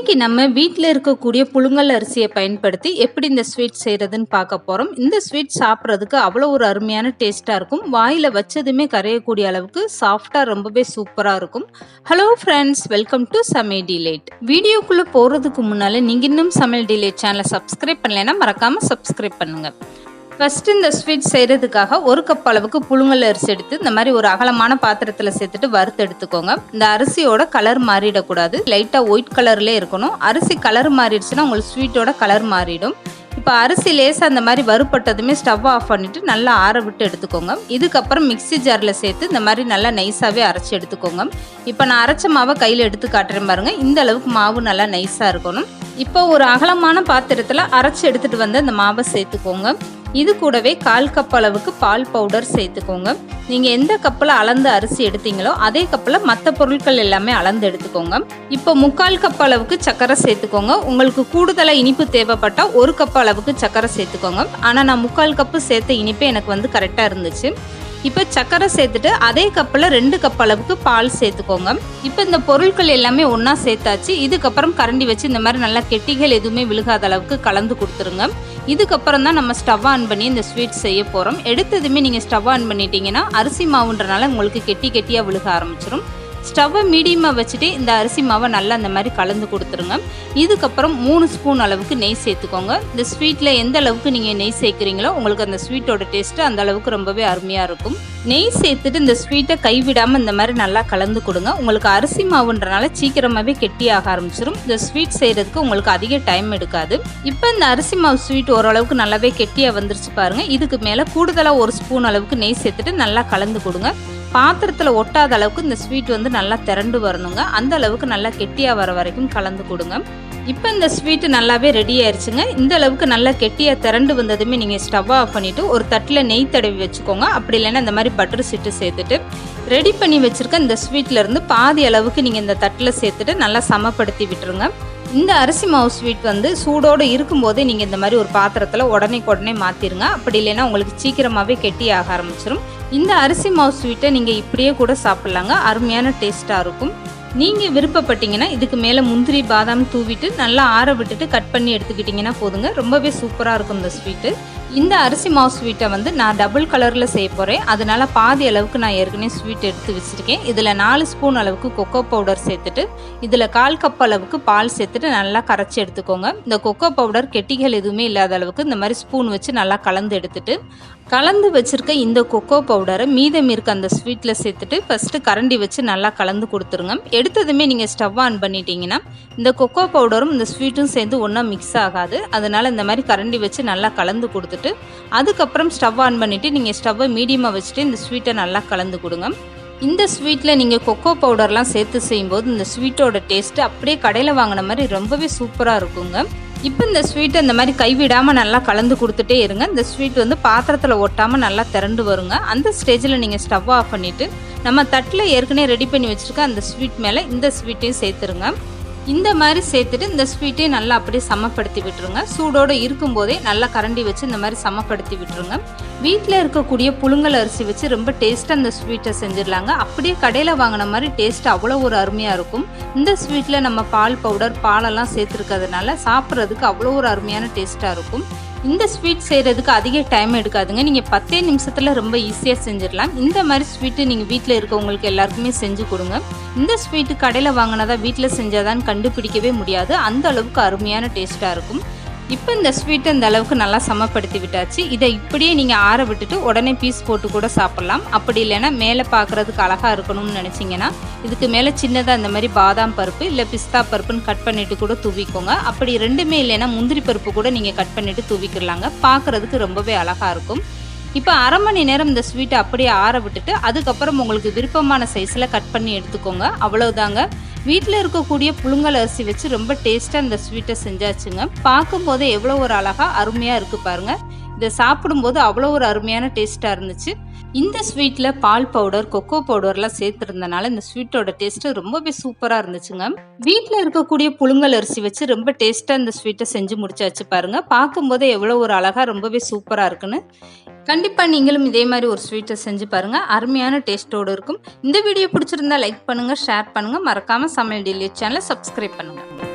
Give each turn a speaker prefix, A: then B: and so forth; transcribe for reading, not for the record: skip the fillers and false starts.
A: இன்னைக்கு நம்ம வீட்டில் இருக்கக்கூடிய புழுங்கல் அரிசியை பயன்படுத்தி எப்படி இந்த ஸ்வீட் செய்கிறதுன்னு பார்க்க போகிறோம். இந்த ஸ்வீட் சாப்பிட்றதுக்கு அவ்வளோ ஒரு அருமையான டேஸ்ட்டாக இருக்கும். வாயில் வச்சதுமே கரையக்கூடிய அளவுக்கு சாஃப்டாக ரொம்பவே சூப்பராக இருக்கும். ஹலோ ஃப்ரெண்ட்ஸ், வெல்கம் டு சமையல் டிலேட். வீடியோக்குள்ளே போகிறதுக்கு முன்னால் நீங்கள் இன்னும் சமையல் டிலேட் சேனலை சப்ஸ்கிரைப் பண்ணலைன்னா மறக்காமல் சப்ஸ்கிரைப் பண்ணுங்கள். ஃபஸ்ட்டு இந்த ஸ்வீட் செய்கிறதுக்காக ஒரு கப் அளவுக்கு புழுங்கல் அரிசி எடுத்து இந்த மாதிரி ஒரு அகலமான பாத்திரத்தில் சேர்த்துட்டு வறுத்து எடுத்துக்கோங்க. இந்த அரிசியோட கலர் மாறிடக்கூடாது, லைட்டாக ஒயிட் கலர்லேயே இருக்கணும். அரிசி கலர் மாறிடுச்சுன்னா உங்களுக்கு ஸ்வீட்டோட கலர் மாறிடும். இப்போ அரிசி லேசாக அந்த மாதிரி வறுப்பட்டதுமே ஸ்டவ் ஆஃப் பண்ணிவிட்டு நல்லா ஆற விட்டு எடுத்துக்கோங்க. இதுக்கப்புறம் மிக்ஸி ஜாரில் சேர்த்து இந்த மாதிரி நல்லா நைஸாகவே அரைச்சி எடுத்துக்கோங்க. இப்போ நான் அரைச்ச மாவை கையில் எடுத்து காட்டுறேன் பாருங்கள். இந்த அளவுக்கு மாவு நல்லா நைஸாக இருக்கணும். இப்போ ஒரு அகலமான பாத்திரத்தில் அரைச்சி எடுத்துகிட்டு வந்து அந்த மாவை சேர்த்துக்கோங்க. இது கூடவே 1/4 கப் அளவுக்கு பால் பவுடர் சேர்த்துக்கோங்க. நீங்கள் எந்த கப்பில் அளந்து அரிசி எடுத்தீங்களோ அதே கப்பில் மற்ற பொருட்கள் எல்லாமே அளந்து எடுத்துக்கோங்க. இப்போ 3/4 கப் அளவுக்கு சர்க்கரை சேர்த்துக்கோங்க. உங்களுக்கு கூடுதலாக இனிப்பு தேவைப்பட்டால் 1 கப் அளவுக்கு சர்க்கரை சேர்த்துக்கோங்க. ஆனால் நான் 3/4 கப்பு சேர்த்த இனிப்பு எனக்கு கரெக்டாக இருந்துச்சு. இப்போ சர்க்கரை சேர்த்துட்டு அதே கப்பில் 2 கப் அளவுக்கு பால் சேர்த்துக்கோங்க. இப்போ இந்த பொருட்கள் எல்லாமே ஒன்றா சேர்த்தாச்சு. இதுக்கப்புறம் கரண்டி வச்சு இந்த மாதிரி நல்லா கெட்டிகள் எதுவுமே விழுகாத அளவுக்கு கலந்து கொடுத்துருங்க. இதுக்கப்புறம் தான் நம்ம ஸ்டவ் ஆன் பண்ணி இந்த ஸ்வீட் செய்ய போகிறோம். எடுத்ததுமே நீங்கள் ஸ்டவ் ஆன் பண்ணிட்டீங்கன்னா அரிசி மாவுன்றனால உங்களுக்கு கெட்டியாக விழுக ஆரம்பிச்சிடும். ஸ்டவ்வை மீடியமாக வச்சுட்டு இந்த அரிசி மாவை நல்லா அந்த மாதிரி கலந்து கொடுத்துருங்க. இதுக்கப்புறம் 3 ஸ்பூன் அளவுக்கு நெய் சேர்த்துக்கோங்க. இந்த ஸ்வீட்டில் எந்த அளவுக்கு நீங்கள் நெய் சேர்க்குறீங்களோ உங்களுக்கு அந்த ஸ்வீட்டோட டேஸ்ட்டு அந்த அளவுக்கு ரொம்பவே அருமையாக இருக்கும். நெய் சேர்த்துட்டு இந்த ஸ்வீட்டை கைவிடாமல் இந்த மாதிரி நல்லா கலந்து கொடுங்க. உங்களுக்கு அரிசி மாவுன்றனால சீக்கிரமாகவே கெட்டியாக ஆரம்பிச்சிடும். இந்த ஸ்வீட் செய்கிறதுக்கு உங்களுக்கு அதிக டைம் எடுக்காது. இப்போ இந்த அரிசி மாவு ஸ்வீட் ஓரளவுக்கு நல்லாவே கெட்டியாக வந்துருச்சு பாருங்கள். இதுக்கு மேலே கூடுதலாக 1 ஸ்பூன் அளவுக்கு நெய் சேர்த்துட்டு நல்லா கலந்து கொடுங்க. பாத்திரத்தில் ஒட்டாத அளவுக்கு இந்த ஸ்வீட் நல்லா திரண்டு வரணுங்க. அந்த அளவுக்கு நல்லா கெட்டியாக வர வரைக்கும் கலந்து கொடுங்க. இப்போ இந்த ஸ்வீட்டு நல்லாவே ரெடி ஆயிடுச்சுங்க. இந்த அளவுக்கு நல்லா கெட்டியாக திரண்டு வந்ததுமே நீங்கள் ஸ்டவ் ஆஃப் பண்ணிவிட்டு ஒரு தட்டில் நெய் தடவி வச்சுக்கோங்க. அப்படி இல்லைன்னா இந்த மாதிரி பட்டர் சீட்டு சேர்த்துட்டு ரெடி பண்ணி வச்சுருக்க இந்த ஸ்வீட்லேருந்து பாதி அளவுக்கு நீங்கள் இந்த தட்டில் சேர்த்துட்டு நல்லா சமப்படுத்தி விட்டுருங்க. இந்த அரிசி மாவு ஸ்வீட் சூடோடு இருக்கும்போதே நீங்கள் இந்த மாதிரி ஒரு பாத்திரத்தில் உடனே மாற்றிடுங்க. அப்படி இல்லைன்னா உங்களுக்கு சீக்கிரமாகவே கெட்டியாக ஆரம்பிச்சிடும். இந்த அரிசி மாவு ஸ்வீட்டை நீங்கள் இப்படியே கூட சாப்பிட்லாங்க. அருமையான டேஸ்ட்டாக இருக்கும். நீங்கள் விருப்பப்பட்டீங்கன்னா இதுக்கு மேலே முந்திரி பாதாம் தூவிட்டு நல்லா ஆற விட்டுட்டு கட் பண்ணி எடுத்துக்கிட்டிங்கன்னா போதுங்க. ரொம்பவே சூப்பராக இருக்கும் இந்த ஸ்வீட்டு. இந்த அரிசி மாவு ஸ்வீட்டை நான் டபுள் கலரில் செய்ய போகிறேன். அதனால் பாதி அளவுக்கு நான் ஏற்கனவே ஸ்வீட் எடுத்து வச்சுருக்கேன். இதில் 4 ஸ்பூன் அளவுக்கு கொக்கோ பவுடர் சேர்த்துட்டு இதில் 1/4 கப் அளவுக்கு பால் சேர்த்துட்டு நல்லா கரைச்சி எடுத்துக்கோங்க. இந்த கொக்கோ பவுடர் கெட்டிகள் எதுவுமே இல்லாத அளவுக்கு இந்த மாதிரி ஸ்பூன் வச்சு நல்லா கலந்து வச்சுருக்க இந்த கொக்கோ பவுடரை மீதம் இருக்க அந்த ஸ்வீட்டில் சேர்த்துட்டு ஃபஸ்ட்டு கரண்டி வச்சு நல்லா கலந்து கொடுத்துருங்க. எடுத்ததுமே நீங்கள் ஸ்டவ் ஆன் பண்ணிட்டீங்கன்னா இந்த கொக்கோ பவுடரும் இந்த ஸ்வீட்டும் சேர்ந்து ஒன்றா மிக்ஸ் ஆகாது. அதனால் இந்த மாதிரி கரண்டி வச்சு நல்லா கலந்து கொடுத்துட்டு அதுக்கப்புறம் ஸ்டவ் ஆன் பண்ணிவிட்டு நீங்கள் ஸ்டவ்வை மீடியமாக வச்சுட்டு இந்த ஸ்வீட்டை நல்லா கலந்து கொடுங்க. இந்த ஸ்வீட்டில் நீங்கள் கொக்கோ பவுடர்லாம் சேர்த்து செய்யும்போது இந்த ஸ்வீட்டோட டேஸ்ட்டு அப்படியே கடையில் வாங்கின மாதிரி ரொம்பவே சூப்பராக இருக்குங்க. இப்போ இந்த ஸ்வீட்டை இந்த மாதிரி கைவிடாமல் நல்லா கலந்து கொடுத்துட்டே இருங்க. இந்த ஸ்வீட் பாத்திரத்தில் ஒட்டாமல் நல்லா திரண்டு வருங்க. அந்த ஸ்டேஜில் நீங்கள் ஸ்டவ் ஆஃப் பண்ணிவிட்டு நம்ம தட்டில் ஏற்கனவே ரெடி பண்ணி வச்சுருக்க அந்த ஸ்வீட் மேலே இந்த ஸ்வீட்டையும் சேர்த்துருங்க. இந்த மாதிரி சேர்த்துட்டு இந்த ஸ்வீட்டையும் நல்லா அப்படியே சமப்படுத்தி விட்டுருங்க. சூடோடு இருக்கும்போதே நல்லா கரண்டி வச்சு இந்த மாதிரி சமப்படுத்தி விட்டுருங்க. வீட்டில் இருக்கக்கூடிய புழுங்கல் அரிசி வச்சு ரொம்ப டேஸ்ட்டாக இந்த ஸ்வீட்டை செஞ்சிடலாங்க. அப்படியே கடையில் வாங்கின மாதிரி டேஸ்ட் அவ்வளோ ஒரு அருமையாக இருக்கும். இந்த ஸ்வீட்டில் நம்ம பால் பவுடர் பாலெல்லாம் சேர்த்துருக்கிறதுனால சாப்பிட்றதுக்கு அவ்வளோ ஒரு அருமையான டேஸ்ட்டாக இருக்கும். இந்த ஸ்வீட் செய்கிறதுக்கு அதிக டைம் எடுக்காதுங்க. நீங்கள் 10 நிமிஷத்தில் ரொம்ப ஈஸியாக செஞ்சிடலாம். இந்த மாதிரி ஸ்வீட்டு நீங்கள் வீட்டில் இருக்கவங்களுக்கு எல்லாருக்குமே செஞ்சு கொடுங்க. இந்த ஸ்வீட்டு கடையில் வாங்கினதா வீட்டில் செஞ்சாதான்னு கண்டுபிடிக்கவே முடியாது. அந்த அளவுக்கு அருமையான டேஸ்ட்டாக இருக்கும். இப்போ இந்த ஸ்வீட்டை இந்த அளவுக்கு நல்லா சமப்படுத்தி விட்டாச்சு. இதை இப்படியே நீங்கள் ஆற விட்டுட்டு உடனே பீஸ் போட்டு கூட சாப்பிட்லாம். அப்படி இல்லைன்னா மேலே பார்க்குறதுக்கு அழகாக இருக்கணும்னு நினச்சிங்கன்னா இதுக்கு மேலே சின்னதாக இந்த மாதிரி பாதாம் பருப்பு இல்லை பிஸ்தா பருப்புன்னு கட் பண்ணிவிட்டு கூட தூவிக்கோங்க. அப்படி ரெண்டுமே இல்லைன்னா முந்திரி பருப்பு கூட நீங்கள் கட் பண்ணிவிட்டு தூவிக்கிடலாங்க. பார்க்குறதுக்கு ரொம்பவே அழகாக இருக்கும். இப்போ 1/2 மணி நேரம் இந்த ஸ்வீட்டை அப்படியே ஆற விட்டுட்டு அதுக்கப்புறம் உங்களுக்கு விருப்பமான சைஸில் கட் பண்ணி எடுத்துக்கோங்க. அவ்வளோதாங்க. வீட்டில் இருக்கக்கூடிய புழுங்கல் அரிசி வச்சு ரொம்ப டேஸ்ட்டாக இந்த ஸ்வீட்டை செஞ்சாச்சுங்க. பார்க்கும்போது எவ்வளோ ஒரு அழகாக அருமையாக இருக்குது பாருங்கள். இதை சாப்பிடும்போது அவ்வளோ ஒரு அருமையான டேஸ்ட்டாக இருந்துச்சு. இந்த ஸ்வீட்டில் பால் பவுடர் கொக்கோ பவுடர்லாம் சேர்த்துருந்தனால இந்த ஸ்வீட்டோட டேஸ்ட்டு ரொம்பவே சூப்பராக இருந்துச்சுங்க. வீட்டில் இருக்கக்கூடிய புழுங்கல் அரிசி வச்சு ரொம்ப டேஸ்ட்டாக இந்த ஸ்வீட்டை செஞ்சு முடிச்சாச்சு பாருங்கள். பார்க்கும்போது எவ்வளோ ஒரு அழகாக ரொம்பவே சூப்பராக இருக்குன்னு. கண்டிப்பாக நீங்களும் இதே மாதிரி ஒரு ஸ்வீட்டை செஞ்சு பாருங்கள். அருமையான டேஸ்ட்டோடு இருக்கும். இந்த வீடியோ பிடிச்சிருந்தா லைக் பண்ணுங்கள், ஷேர் பண்ணுங்கள். மறக்காமல் சமையல் டிலேட் சேனலை சப்ஸ்கிரைப் பண்ணுங்கள்.